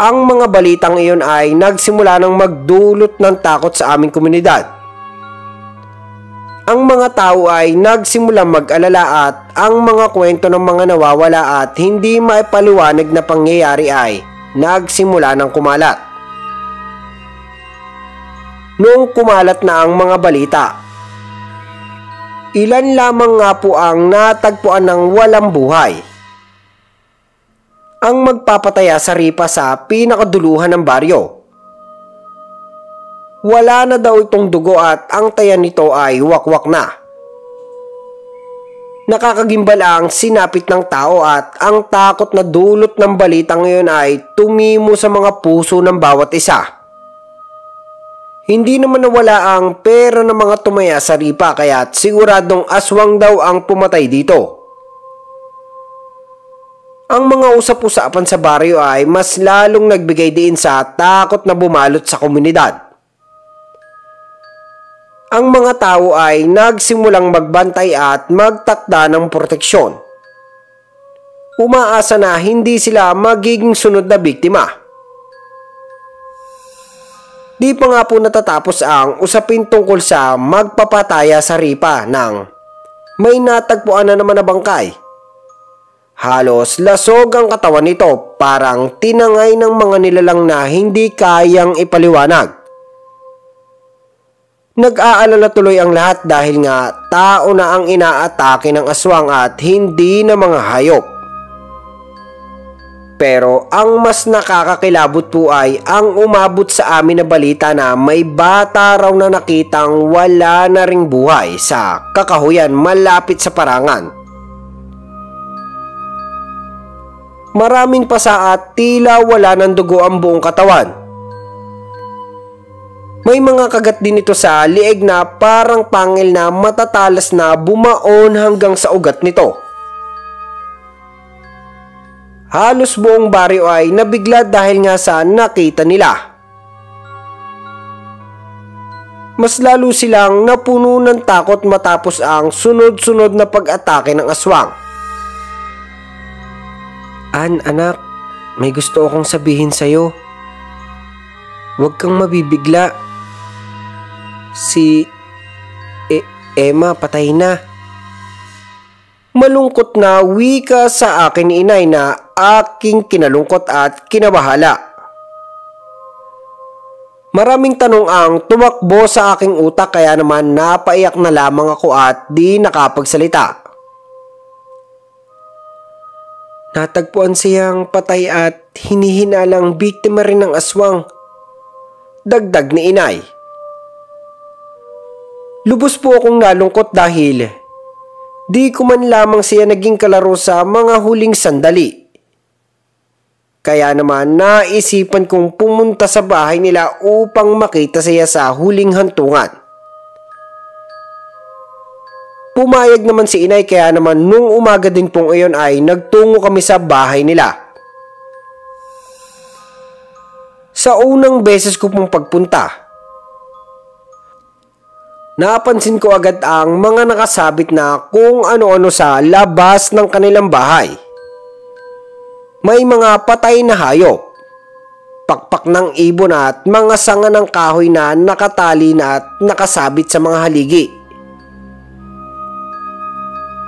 Ang mga balitang iyon ay nagsimula ng magdulot ng takot sa aming komunidad. Ang mga tao ay nagsimulang mag-alala at ang mga kwento ng mga nawawala at hindi maipaliwanag na pangyayari ay nagsimula ng kumalat. Noong kumalat na ang mga balita, ilan lamang nga po ang natagpuan ng walang buhay. Ang magpapataya sa ripa sa pinakaduluhan ng baryo. Wala na daw itong dugo at ang taya nito ay wakwak na. Nakakagimbal ang sinapit ng tao at ang takot na dulot ng balita ngayon ay tumimo sa mga puso ng bawat isa. Hindi naman nawala ang pera ng mga tumaya sa ripa kaya't siguradong aswang daw ang pumatay dito. Ang mga usap-usapan sa baryo ay mas lalong nagbigay diin sa takot na bumalot sa komunidad. Ang mga tao ay nagsimulang magbantay at magtakda ng proteksyon. Umaasa na hindi sila magiging sunod na biktima. Di pa nga po natatapos ang usapin tungkol sa magpapataya sa ripa nang may natagpuan na naman na bangkay. Halos lasog ang katawan nito, parang tinangay ng mga nilalang na hindi kayang ipaliwanag. Nag-aalala tuloy ang lahat dahil nga tao na ang inaatake ng aswang at hindi na mga hayop. Pero ang mas nakakakilabot po ay ang umabot sa amin na balita na may bata raw na nakitang wala na ring buhay sa kakahuyan malapit sa parangan. Maraming pasa at tila wala ng dugo ang buong katawan. May mga kagat din ito sa lieg na parang pangil na matatalas na bumaon hanggang sa ugat nito. Halos buong baryo ay nabigla dahil nga sa nakita nila. Mas lalo silang napuno ng takot matapos ang sunod-sunod na pag-atake ng aswang. Anak, may gusto akong sabihin sa'yo. Huwag kang mabibigla. Si Emma patay na. Malungkot na wika sa akin ni inay na aking kinalungkot at kinabahala. Maraming tanong ang tumakbo sa aking utak kaya naman napaiyak na lamang ako at di nakapagsalita. Natagpuan siyang patay at hinihinalang biktima rin ng aswang. Dagdag ni inay. Lubos po akong nalungkot dahil di ko man lamang siya naging kalaro sa mga huling sandali. Kaya naman naisipan kong pumunta sa bahay nila upang makita siya sa huling hantungan. Pumayag naman si inay kaya naman nung umaga din pong iyon ay nagtungo kami sa bahay nila. Sa unang beses ko pong pagpunta, napansin ko agad ang mga nakasabit na kung ano-ano sa labas ng kanilang bahay. May mga patay na hayop, pakpak ng ibon at mga sanga ng kahoy na nakatali na at nakasabit sa mga haligi.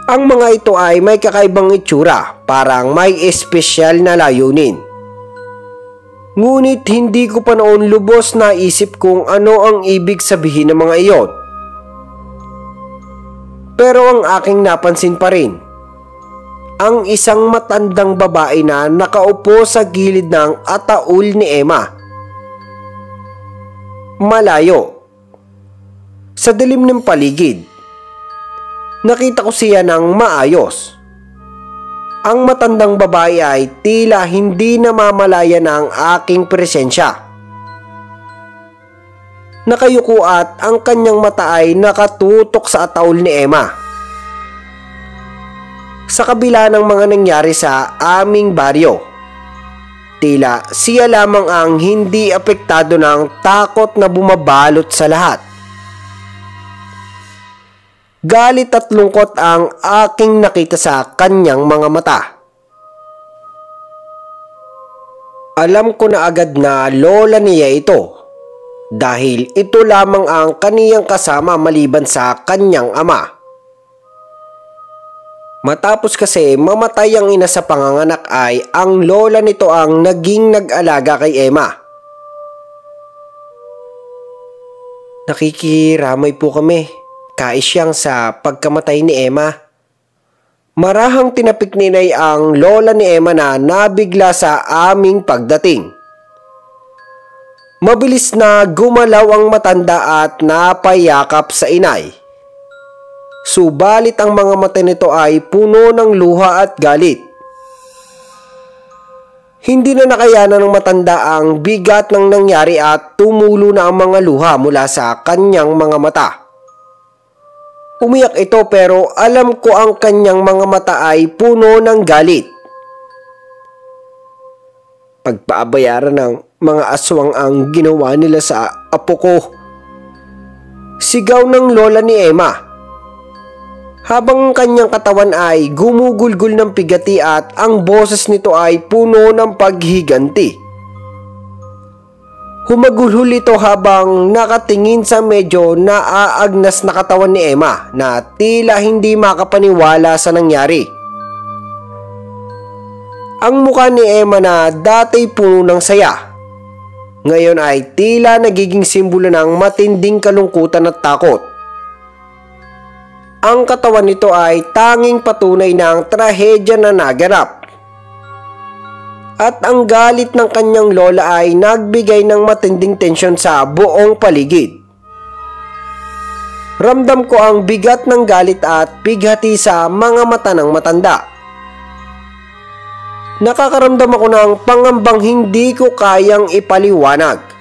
Ang mga ito ay may kakaibang itsura, parang may espesyal na layunin. Ngunit hindi ko pa noon lubos na isip kung ano ang ibig sabihin ng mga iyon. Pero ang aking napansin pa rin, ang isang matandang babae na nakaupo sa gilid ng ataul ni Emma. Malayo, sa dilim ng paligid, nakita ko siya ng maayos. Ang matandang babae ay tila hindi namamalaya ng aking presensya. Nakayuko at ang kanyang mata ay nakatutok sa ataul ni Emma. Sa kabila ng mga nangyari sa aming baryo, tila siya lamang ang hindi apektado ng takot na bumabalot sa lahat. Galit at lungkot ang aking nakita sa kanyang mga mata. Alam ko na agad na lola niya ito dahil ito lamang ang kaniyang kasama maliban sa kanyang ama. Matapos kasi mamatay ang ina sa panganganak ay ang lola nito ang naging nag-alaga kay Emma. Nakikiramay po kami, kaisyang sa pagkamatay ni Emma. Marahang tinapik ni Inay ang lola ni Emma na nabigla sa aming pagdating. Mabilis na gumalaw ang matanda at napayakap sa inay. Subalit ang mga mata nito ay puno ng luha at galit. Hindi na nakayanan ng matanda ang bigat ng nangyari at tumulo na ang mga luha mula sa kanyang mga mata. Umiyak ito pero alam ko ang kanyang mga mata ay puno ng galit. Pagpaabayaran ng mga aswang ang ginawa nila sa apo ko. Sigaw ng lola ni Emma. Habang kanyang katawan ay gumugulgul ng pigati at ang boses nito ay puno ng paghiganti. Humagulhol ito habang nakatingin sa medyo naaagnas na katawan ni Emma na tila hindi makapaniwala sa nangyari. Ang mukha ni Emma na dati puno ng saya, ngayon ay tila nagiging simbolo ng matinding kalungkutan at takot. Ang katawan nito ay tanging patunay ng trahedya na naganap. At ang galit ng kanyang lola ay nagbigay ng matinding tensyon sa buong paligid. Ramdam ko ang bigat ng galit at pighati sa mga mata ng matanda. Nakakaramdam ako ng pangambang hindi ko kayang ipaliwanag.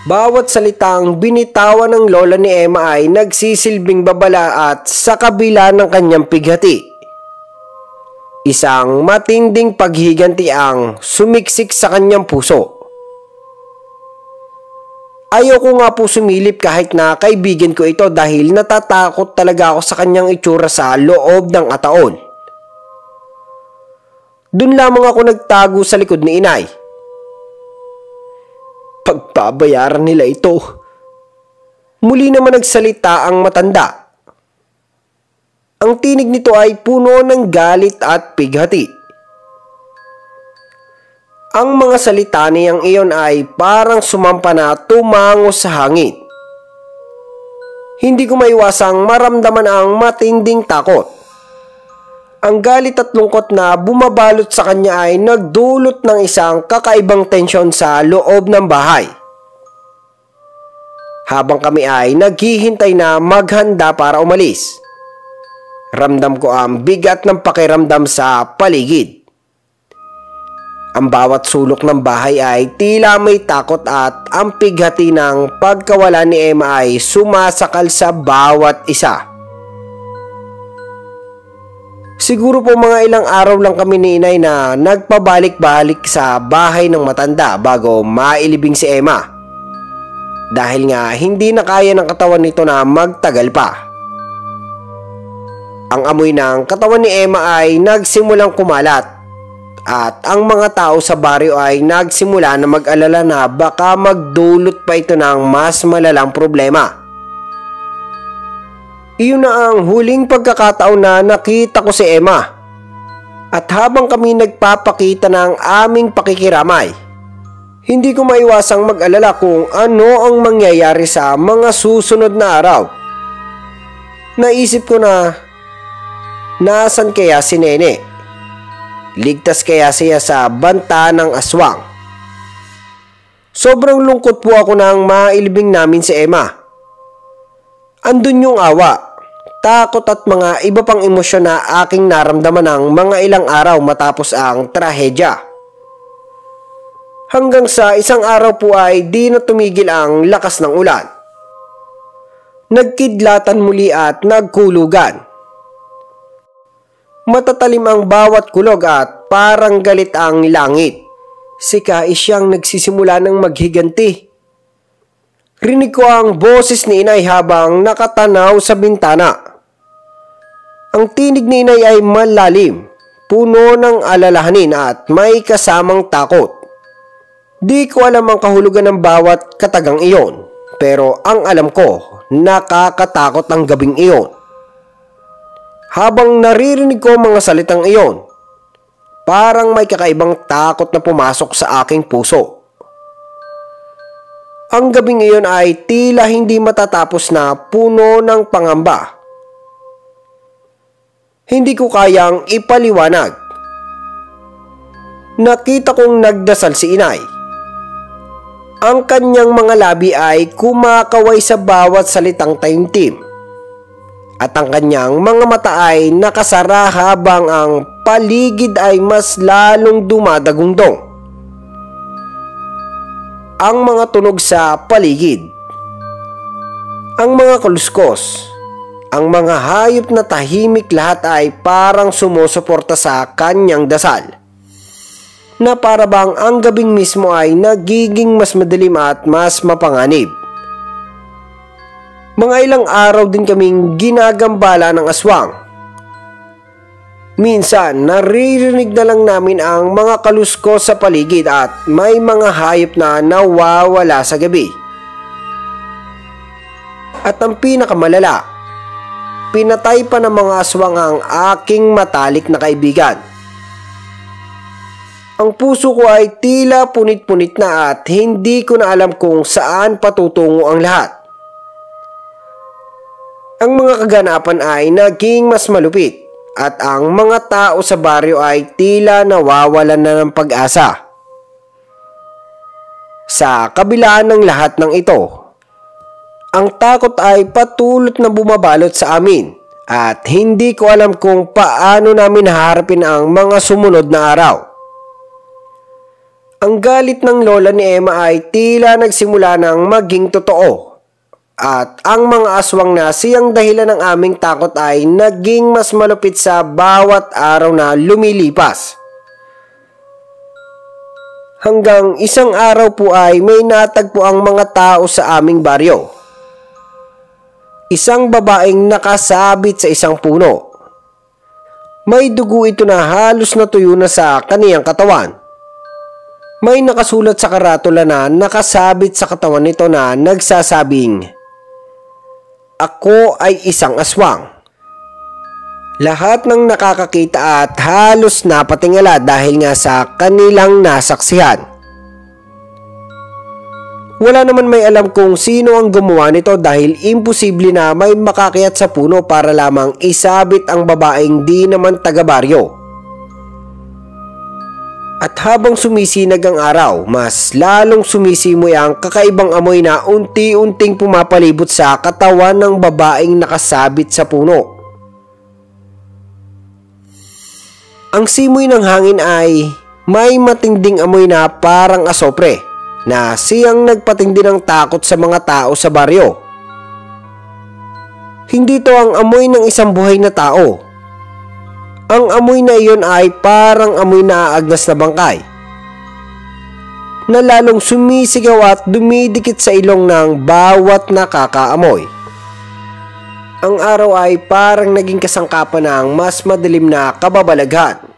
Bawat salitang binitawan ng lola ni Emma ay nagsisilbing babala at sa kabila ng kanyang pighati, isang matinding paghiganti ang sumiksik sa kanyang puso. Ayoko nga po sumilip kahit na kaibigan ko ito dahil natatakot talaga ako sa kanyang itsura sa loob ng ataon. Doon lamang ako nagtago sa likod ni inay. Pagbabayaran nila ito. Muli naman nagsalita ang matanda. Ang tinig nito ay puno ng galit at pighati. Ang mga salita niyang iyon ay parang sumampa na tumango sa hangin. Hindi ko maiwasang maramdaman ang matinding takot. Ang galit at lungkot na bumabalot sa kanya ay nagdulot ng isang kakaibang tensyon sa loob ng bahay. Habang kami ay naghihintay na maghanda para umalis, ramdam ko ang bigat ng pakiramdam sa paligid. Ang bawat sulok ng bahay ay tila may takot at ang pighati ng pagkawala ni Emma ay sumasakal sa bawat isa. Siguro po mga ilang araw lang kami ni inay na nagpabalik-balik sa bahay ng matanda bago mailibing si Emma. Dahil nga hindi na kaya ng katawan nito na magtagal pa. Ang amoy ng katawan ni Emma ay nagsimulang kumalat at ang mga tao sa baryo ay nagsimula na mag-alala na baka magdulot pa ito ng mas malalang problema. Iyon na ang huling pagkakataon na nakita ko si Emma. At habang kami nagpapakita ng aming pakikiramay, hindi ko maiwasang mag-alala kung ano ang mangyayari sa mga susunod na araw. Naisip ko na, nasaan kaya si Nene? Ligtas kaya siya sa banta ng aswang? Sobrang lungkot po ako nang mailibing namin si Emma. Andun yung awa, takot at mga iba pang emosyon na aking naramdaman ng mga ilang araw matapos ang trahedya. Hanggang sa isang araw po ay di na tumigil ang lakas ng ulan. Nagkidlatan muli at nagkulugan. Matatalim ang bawat kulog at parang galit ang langit. Si Kai siyang nagsisimula ng maghiganti. Rinig ko ang boses ni inay habang nakatanaw sa bintana. Ang tinig ni inay ay malalim, puno ng alalahanin at may kasamang takot. Di ko alam ang kahulugan ng bawat katagang iyon, pero ang alam ko, nakakatakot ang gabing iyon. Habang naririnig ko mga salitang iyon, parang may kakaibang takot na pumasok sa aking puso. Ang gabing iyon ay tila hindi matatapos na puno ng pangamba. Hindi ko kayang ipaliwanag. Nakita kong nagdasal si inay. Ang kanyang mga labi ay kumakaway sa bawat salitang taimtim. At ang kanyang mga mata ay nakasara habang ang paligid ay mas lalong dumadagundong. Ang mga tunog sa paligid, ang mga kaluskos, ang mga hayop na tahimik, lahat ay parang sumusuporta sa kanyang dasal. Na para bang ang gabing mismo ay nagiging mas madilim at mas mapanganib. Mga ilang araw din kaming ginagambala ng aswang. Minsan, naririnig na lang namin ang mga kaluskos sa paligid at may mga hayop na nawawala sa gabi. At ang pinakamalala, pinatay pa ng mga aswang ang aking matalik na kaibigan. Ang puso ko ay tila punit-punit na at hindi ko na alam kung saan patutungo ang lahat. Ang mga kaganapan ay naging mas malupit at ang mga tao sa baryo ay tila nawawalan na ng pag-asa. Sa kabilaan ng lahat ng ito, ang takot ay patulot na bumabalot sa amin at hindi ko alam kung paano namin haharapin ang mga sumunod na araw. Ang galit ng lola ni Emma ay tila nagsimula ng maging totoo. At ang mga aswang na siyang dahilan ng aming takot ay naging mas malupit sa bawat araw na lumilipas. Hanggang isang araw po ay may natagpo ang mga tao sa aming baryo. Isang babaeng nakasabit sa isang puno. May dugo ito na halos natuyo na sa kaniyang katawan. May nakasulat sa karatula na nakasabit sa katawan nito na nagsasabing, "Ako ay isang aswang." Lahat ng nakakakita at halos napatingala dahil nga sa kanilang nasaksihan. Wala naman may alam kung sino ang gumawa nito dahil imposible na may makakyat sa puno para lamang isabit ang babaeng di naman taga-baryo. At habang sumisinag ang araw, mas lalong sumisimoy ang kakaibang amoy na unti-unting pumapalibot sa katawan ng babaeng nakasabit sa puno. Ang simoy ng hangin ay may matinding amoy na parang asopre na siyang nagpatindi ng takot sa mga tao sa baryo. Hindi to ang amoy ng isang buhay na tao. Ang amoy na iyon ay parang amoy na aagnas na bangkay, na lalong sumisigaw at dumidikit sa ilong ng bawat nakakaamoy. Ang araw ay parang naging kasangkapan ng mas madilim na kababalaghan.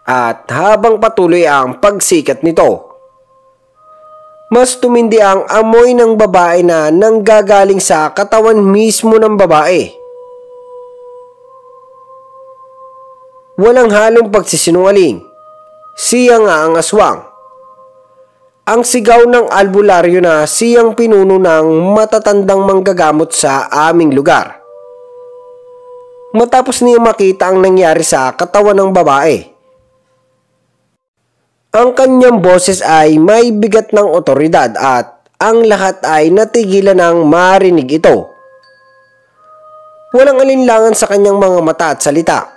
At habang patuloy ang pagsikat nito, mas tumindi ang amoy ng babae na nanggagaling sa katawan mismo ng babae. Walang halong pagsisinungaling, siya nga ang aswang. Ang sigaw ng albularyo na siyang pinuno ng matatandang manggagamot sa aming lugar. Matapos niya makita ang nangyari sa katawan ng babae, ang kanyang boses ay may bigat ng otoridad at ang lahat ay natigilan ng marinig ito. Walang alinlangan sa kanyang mga mata at salita.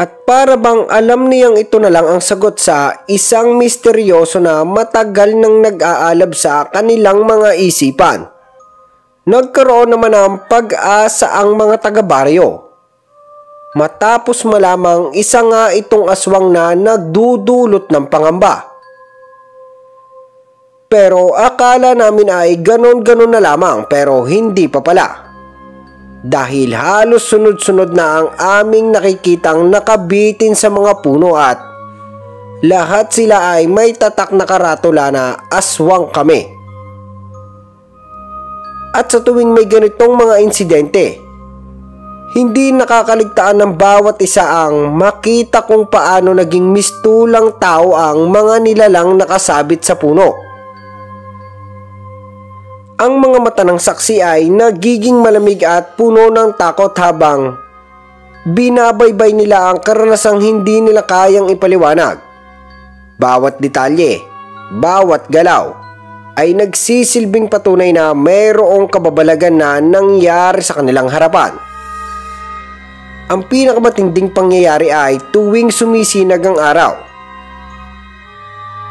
At para bang alam niyang ito na lang ang sagot sa isang misteryoso na matagal nang nag-aalab sa kanilang mga isipan. Nagkaroon naman ng pag-asa ang mga taga-baryo. Matapos malamang isa nga itong aswang na nagdudulot ng pangamba. Pero akala namin ay ganon-ganon na lamang, pero hindi pa pala. Dahil halos sunod-sunod na ang aming nakikitang nakabitin sa mga puno at lahat sila ay may tatak na karatula na aswang kami. At sa tuwing may ganitong mga insidente, hindi nakakaligtaan ng bawat isa ang makita kung paano naging mistulang tao ang mga nilalang nakasabit sa puno. Ang mga mata ng saksi ay nagiging malamig at puno ng takot habang binabaybay nila ang karanasang hindi nila kayang ipaliwanag. Bawat detalye, bawat galaw ay nagsisilbing patunay na mayroong kababalagan na nangyari sa kanilang harapan. Ang pinakamatinding pangyayari ay tuwing sumisinag ang araw.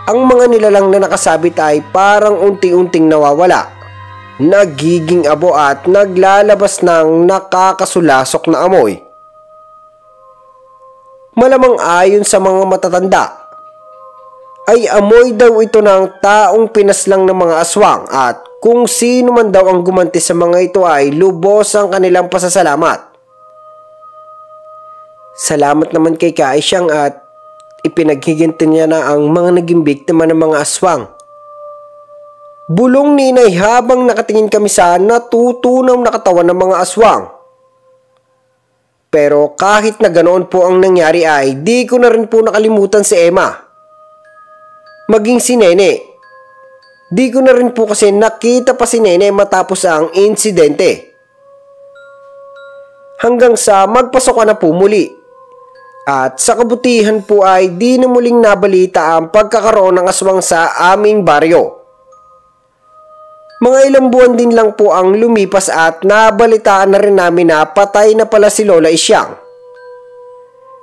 Ang mga nilalang na nakasabit ay parang unti-unting nawawala, nagiging abo at naglalabas ng nakakasulasok na amoy. Malamang ayon sa mga matatanda, ay amoy daw ito ng taong pinaslang ng mga aswang at kung sino man daw ang gumanti sa mga ito ay lubos ang kanilang pasasalamat. Salamat naman kay Kaisyang at ipinaghiginti niya na ang mga naging biktima ng mga aswang. Bulong ni Inay habang nakatingin kami sa natutunaw na katawan ng mga aswang. Pero kahit na ganoon po ang nangyari ay di ko na rin po nakalimutan si Emma. Maging si Nene. Di ko na rin po kasi nakita pa si Nene matapos ang insidente. Hanggang sa magpasok na po muli. At sa kabutihan po ay di na muling nabalita ang pagkakaroon ng aswang sa aming baryo. Mga ilang buwan din lang po ang lumipas at nabalitaan na rin namin na patay na pala si Lola Isyang.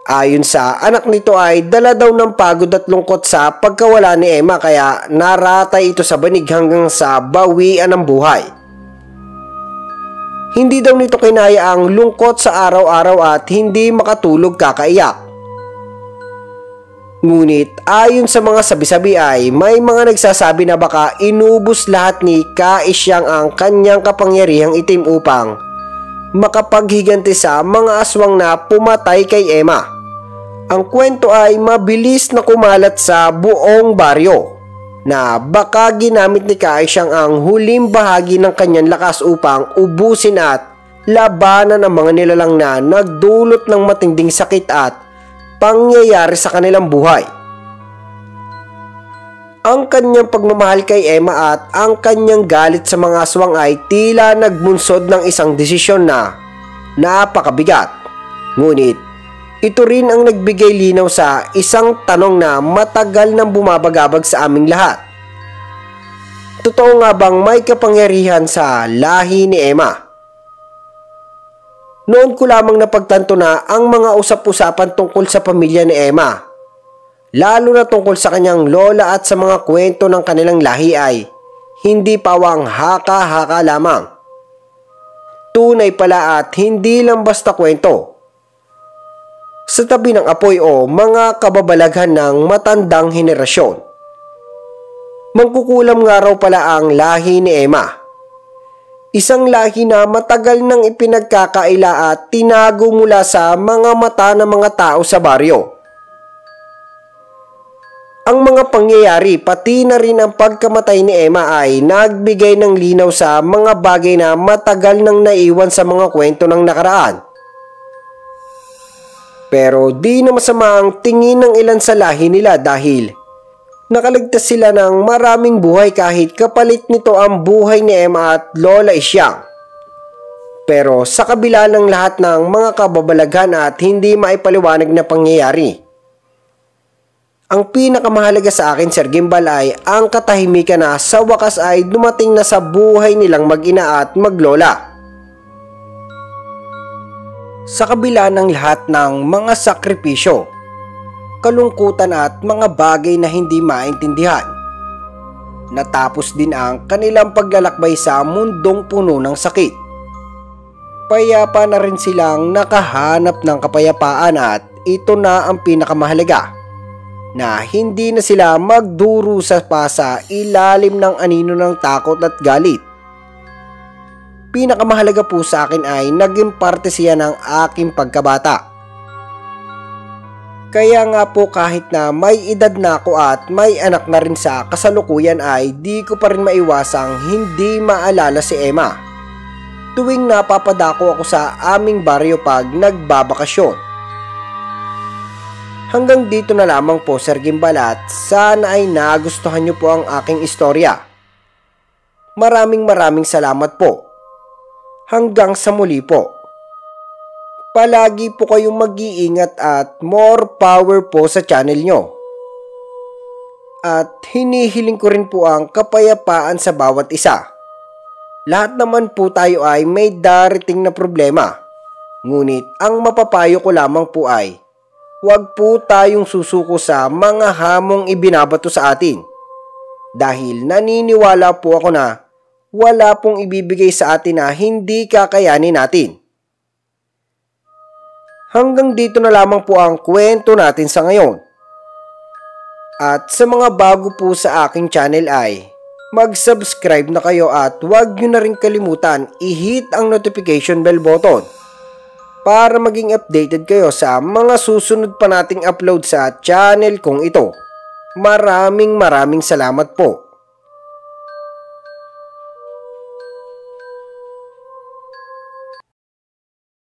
Ayon sa anak nito ay dala daw ng pagod at lungkot sa pagkawala ni Emma kaya naratay ito sa banig hanggang sa bawian ng buhay. Hindi daw nito kinaya ang lungkot sa araw-araw at hindi makatulog kakaiyak. Ngunit ayon sa mga sabi-sabi ay may mga nagsasabi na baka inubos lahat ni Kaisyang ang kanyang kapangyarihang itim upang makapaghiganti sa mga aswang na pumatay kay Emma. Ang kwento ay mabilis na kumalat sa buong baryo na baka ginamit ni Kaisyang ang huling bahagi ng kanyang lakas upang ubusin at labanan ang mga nilalang na nagdulot ng matinding sakit at pangyayari sa kanilang buhay. Ang kanyang pagmamahal kay Emma at ang kanyang galit sa mga aswang ay tila nagbunsod ng isang desisyon na napakabigat. Ngunit ito rin ang nagbigay linaw sa isang tanong na matagal nang bumabagabag sa aming lahat. Totoo nga bang may kapangyarihan sa lahi ni Emma? Noon ko lamang napagtanto na ang mga usap-usapan tungkol sa pamilya ni Emma, lalo na tungkol sa kanyang lola at sa mga kwento ng kanilang lahi ay hindi pawang haka-haka lamang. Tunay pala at hindi lang basta kwento. Sa tabi ng apoy o mga kababalaghan ng matandang henerasyon. Mangkukulam nga raw pala ang lahi ni Emma. Isang lahi na matagal nang ipinagkakaila at tinago mula sa mga mata ng mga tao sa baryo. Ang mga pangyayari pati na rin ang pagkamatay ni Emma ay nagbigay ng linaw sa mga bagay na matagal nang naiwan sa mga kwento ng nakaraan. Pero di na masama ang tingin ng ilan sa lahi nila dahil nakaligtas sila ng maraming buhay kahit kapalit nito ang buhay ni Emma at Lola Isyang. Pero sa kabila ng lahat ng mga kababalaghan at hindi maipaliwanag na pangyayari, ang pinakamahalaga sa akin, Sir Gimbal, ay ang katahimikan na sa wakas ay dumating na sa buhay nilang mag-ina at maglola. Sa kabila ng lahat ng mga sakripisyo, kalungkutan at mga bagay na hindi maintindihan, natapos din ang kanilang paglalakbay sa mundong puno ng sakit. Payapa na rin silang nakahanap ng kapayapaan at ito na ang pinakamahalaga, na hindi na sila magdurusa pa sa ilalim ng anino ng takot at galit. Pinakamahalaga po sa akin ay naging parte siya ng aking pagkabata. Kaya nga po kahit na may edad na ako at may anak na rin sa kasalukuyan ay di ko pa rin maiwasang hindi maalala si Emma tuwing napapadako ako sa aming baryo pag nagbabakasyon. Hanggang dito na lamang po, Sir Gimbal, at sana ay nagustuhan niyo po ang aking istorya. Maraming salamat po. Hanggang sa muli po. Palagi po kayong mag-iingat at more power po sa channel nyo. At hinihiling ko rin po ang kapayapaan sa bawat isa. Lahat naman po tayo ay may darating na problema. Ngunit ang mapapayo ko lamang po ay huwag po tayong susuko sa mga hamong ibinabato sa atin. Dahil naniniwala po ako na wala pong ibibigay sa atin na hindi kakayanin natin. Hanggang dito na lamang po ang kwento natin sa ngayon. At sa mga bago po sa aking channel ay mag-subscribe na kayo at huwag nyo na rin kalimutan i-hit ang notification bell button para maging updated kayo sa mga susunod pa nating upload sa channel kong ito. Maraming salamat po.